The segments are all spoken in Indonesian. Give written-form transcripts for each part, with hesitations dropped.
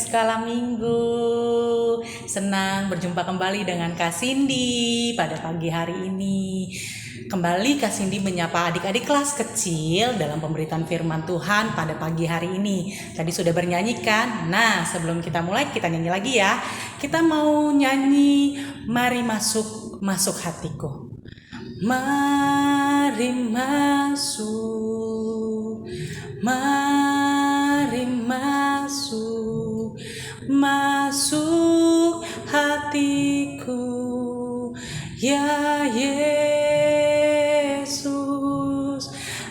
segala minggu. Senang berjumpa kembali dengan Kak Cindy pada pagi hari ini. Kembali Kak Cindy menyapa adik-adik kelas kecil dalam pemberitaan firman Tuhan pada pagi hari ini. Tadi sudah bernyanyi kan? Nah, sebelum kita mulai kita nyanyi lagi ya. Kita mau nyanyi Mari Masuk Masuk Hatiku. Mari masuk, mari masuk, masuk hatiku, ya Yesus,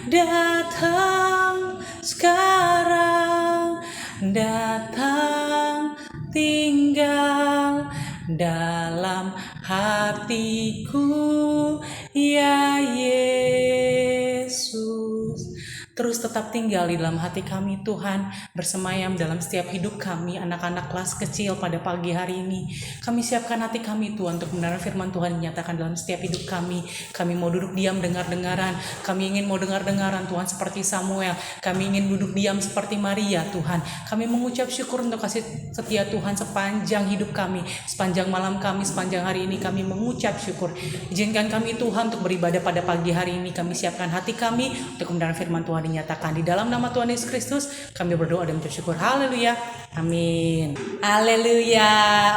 datang sekarang, datang tinggal dalam hatiku, ya Yesus. Terus tetap tinggal di dalam hati kami Tuhan, bersemayam dalam setiap hidup kami anak-anak kelas kecil pada pagi hari ini. Kami siapkan hati kami Tuhan untuk mendengar firman Tuhan dinyatakan dalam setiap hidup kami. Kami mau duduk diam dengar-dengaran, kami ingin mau dengar-dengaran Tuhan seperti Samuel, kami ingin duduk diam seperti Maria Tuhan. Kami mengucap syukur untuk kasih setia Tuhan sepanjang hidup kami, sepanjang malam kami, sepanjang hari ini kami mengucap syukur. Izinkan kami Tuhan untuk beribadah pada pagi hari ini. Kami siapkan hati kami untuk mendengar firman Tuhan dinyatakan di dalam nama Tuhan Yesus Kristus. Kami berdoa dan bersyukur. Haleluya. Amin. Haleluya.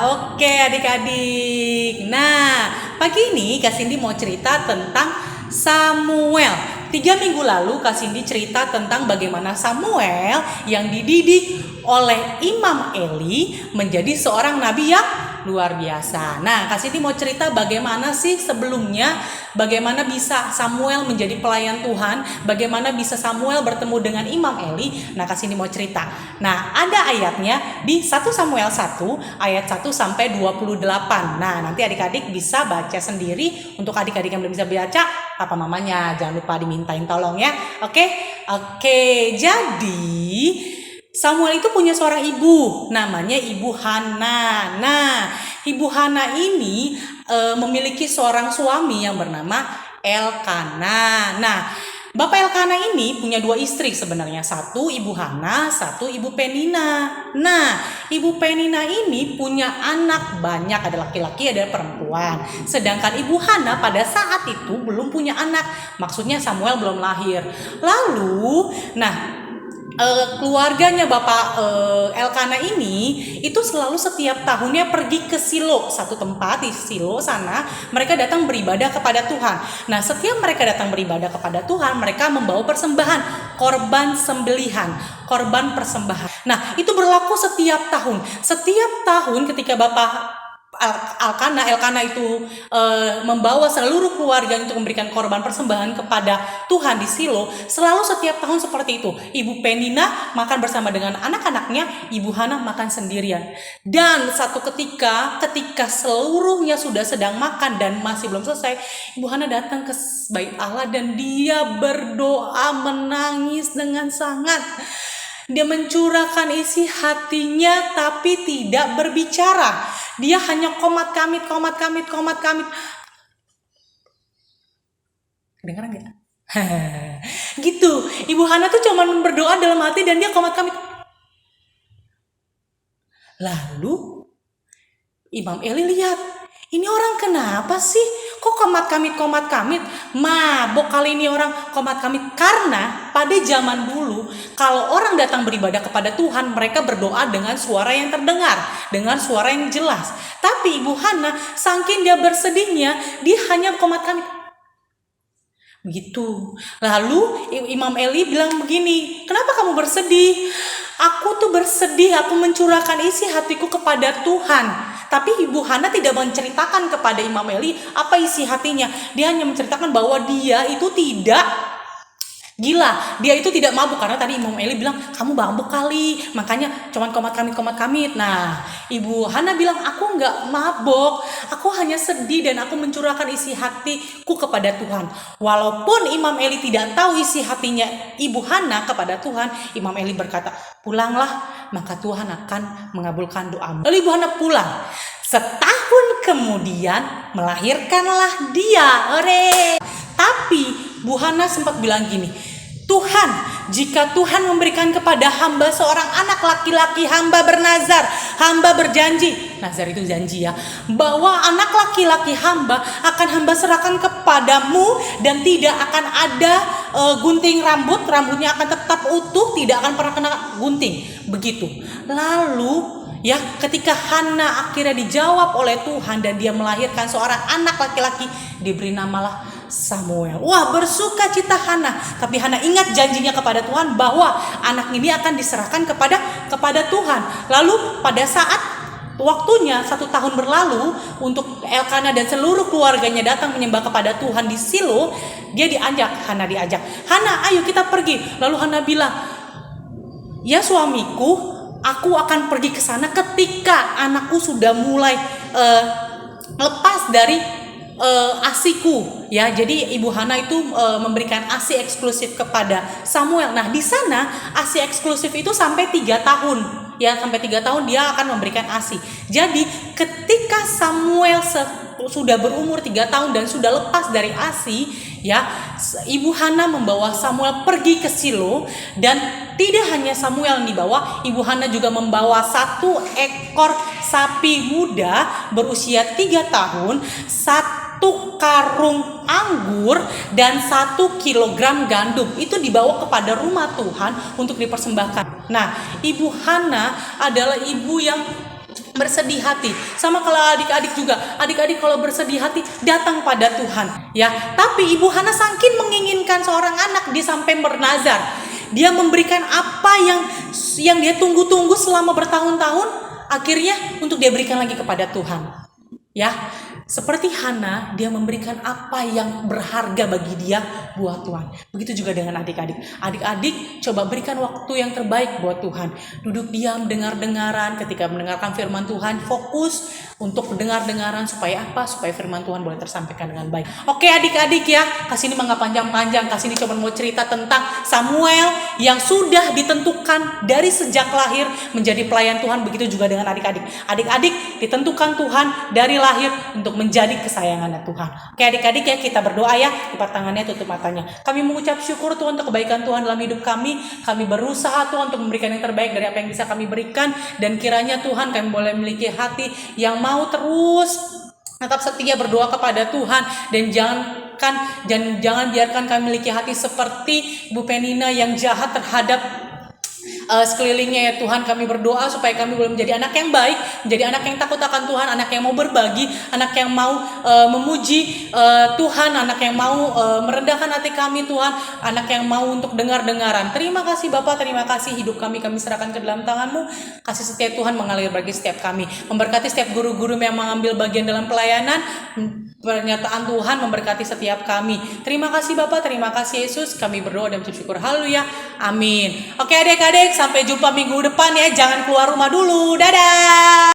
Oke adik-adik. Nah, pagi ini Kak Cindy mau cerita tentang Samuel. 3 minggu lalu Kak Cindy cerita tentang bagaimana Samuel yang dididik oleh Imam Eli menjadi seorang nabi yang luar biasa. Nah, Kak Cindy mau cerita bagaimana sih sebelumnya, bagaimana bisa Samuel menjadi pelayan Tuhan, bagaimana bisa Samuel bertemu dengan Imam Eli. Nah, Kak Cindy mau cerita. Nah, ada ayatnya di 1 Samuel 1 ayat 1 sampai 28. Nah, nanti adik-adik bisa baca sendiri. Untuk adik-adik yang belum bisa baca, papa mamanya jangan lupa dimintain tolong ya. Oke. Jadi Samuel itu punya seorang ibu, namanya Ibu Hana. Nah, Ibu Hana ini memiliki seorang suami yang bernama Elkana. Nah, Bapak Elkana ini punya 2 istri sebenarnya. Satu Ibu Hana, satu Ibu Penina. Nah, Ibu Penina ini punya anak banyak, ada laki-laki, ada perempuan. Sedangkan Ibu Hana pada saat itu belum punya anak. Maksudnya Samuel belum lahir. Lalu, keluarganya Bapak Elkana ini itu selalu setiap tahunnya pergi ke Silo, satu tempat di Silo sana mereka datang beribadah kepada Tuhan. Nah, setiap mereka datang beribadah kepada Tuhan, mereka membawa persembahan, korban sembelihan, korban persembahan. Nah, itu berlaku setiap tahun. Setiap tahun ketika Bapak Elkana itu membawa seluruh keluarga untuk memberikan korban persembahan kepada Tuhan di Silo, selalu setiap tahun seperti itu. Ibu Penina makan bersama dengan anak-anaknya, Ibu Hana makan sendirian. Dan satu ketika seluruhnya sudah sedang makan dan masih belum selesai, Ibu Hana datang ke bait Allah dan dia berdoa menangis dengan sangat. Dia mencurahkan isi hatinya tapi tidak berbicara. Dia hanya komat kamit. Kedengeran gak? Gitu. Ibu Hana tuh cuma berdoa dalam hati dan dia komat kamit. Lalu Imam Eli lihat, ini orang kenapa sih? Kok komat kamit? Mabok kali ini orang komat kamit. Karena pada zaman dulu, kalau orang datang beribadah kepada Tuhan, mereka berdoa dengan suara yang terdengar, dengan suara yang jelas. Tapi Ibu Hana, saking dia bersedihnya, dia hanya komat kamit. Begitu. Lalu Imam Eli bilang begini, kenapa kamu bersedih? Aku tuh bersedih, aku mencurahkan isi hatiku kepada Tuhan. Tapi Ibu Hana tidak menceritakan kepada Imam Eli apa isi hatinya. Dia hanya menceritakan bahwa dia itu tidak gila, dia itu tidak mabuk. Karena tadi Imam Eli bilang, kamu mabuk kali, makanya cuman komat kamit. Nah, Ibu Hana bilang, aku gak mabuk, aku hanya sedih dan aku mencurahkan isi hatiku kepada Tuhan. Walaupun Imam Eli tidak tahu isi hatinya Ibu Hana kepada Tuhan, Imam Eli berkata, pulanglah, maka Tuhan akan mengabulkan doamu. Lalu Ibu Hana pulang. Setahun kemudian melahirkanlah dia. Ore. Tapi Bu Hana sempat bilang gini, Tuhan, jika Tuhan memberikan kepada hamba seorang anak laki-laki, hamba bernazar, hamba berjanji, nazar itu janji ya, bahwa anak laki-laki hamba akan hamba serahkan kepadamu dan tidak akan ada gunting rambut, rambutnya akan tetap utuh, tidak akan pernah kena gunting. Begitu. Lalu ya, ketika Hana akhirnya dijawab oleh Tuhan dan dia melahirkan seorang anak laki-laki, diberi namalah Samuel. Wah, bersuka cita Hana. Tapi Hana ingat janjinya kepada Tuhan bahwa anak ini akan diserahkan kepada Tuhan. Lalu pada saat waktunya 1 tahun berlalu untuk Elkana dan seluruh keluarganya datang menyembah kepada Tuhan di Silo, dia Hana diajak. Hana, ayo kita pergi. Lalu Hana bilang, ya suamiku, aku akan pergi ke sana ketika anakku sudah mulai lepas dari asiku, ya. Jadi Ibu Hana itu memberikan asi eksklusif kepada Samuel. Nah, di sana asi eksklusif itu sampai 3 tahun, ya, sampai 3 tahun dia akan memberikan asi. Jadi ketika Samuel sudah berumur 3 tahun dan sudah lepas dari asi, ya, Ibu Hana membawa Samuel pergi ke Silo. Dan tidak hanya Samuel yang dibawa, Ibu Hana juga membawa 1 ekor sapi muda berusia 3 tahun, 1 karung anggur, dan 1 kilogram gandum. Itu dibawa kepada rumah Tuhan untuk dipersembahkan. Nah, Ibu Hana adalah ibu yang bersedih hati. Sama kalau adik-adik juga. Adik-adik kalau bersedih hati datang pada Tuhan, ya. Tapi Ibu Hana saking menginginkan seorang anak, dia sampai bernazar. Dia memberikan apa yang dia tunggu-tunggu selama bertahun-tahun, akhirnya untuk dia berikan lagi kepada Tuhan. Ya, seperti Hana, dia memberikan apa yang berharga bagi dia buat Tuhan. Begitu juga dengan adik-adik. Adik-adik coba berikan waktu yang terbaik buat Tuhan. Duduk diam, dengar-dengaran. Ketika mendengarkan firman Tuhan, fokus untuk dengar-dengaran. Supaya apa? Supaya firman Tuhan boleh tersampaikan dengan baik. Oke adik-adik ya, kasih ini nggak panjang-panjang. Kasih ini coba mau cerita tentang Samuel yang sudah ditentukan dari sejak lahir menjadi pelayan Tuhan. Begitu juga dengan adik-adik. Adik-adik ditentukan Tuhan dari lahir untuk menjadi kesayangan Tuhan. Oke adik-adik ya, kita berdoa ya. Lipat tangannya, tutup matanya. Kami mengucap syukur Tuhan untuk kebaikan Tuhan dalam hidup kami. Kami berusaha Tuhan untuk memberikan yang terbaik dari apa yang bisa kami berikan. Dan kiranya Tuhan kami boleh memiliki hati yang mau terus tetap setia berdoa kepada Tuhan. Dan jangan biarkan kami memiliki hati seperti Ibu Penina yang jahat terhadap sekelilingnya ya Tuhan. Kami berdoa supaya kami boleh menjadi anak yang baik, menjadi anak yang takut akan Tuhan, anak yang mau berbagi, anak yang mau memuji Tuhan, anak yang mau merendahkan hati kami Tuhan, anak yang mau untuk dengar-dengaran. Terima kasih Bapa, terima kasih hidup kami serahkan ke dalam tangan-Mu. Kasih setia Tuhan mengalir bagi setiap kami, memberkati setiap guru-guru yang mengambil bagian dalam pelayanan. Pernyataan Tuhan memberkati setiap kami. Terima kasih Bapa, terima kasih Yesus. Kami berdoa dan bersyukur. Haleluya. Amin. Oke adik-adik, sampai jumpa minggu depan ya. Jangan keluar rumah dulu. Dadah.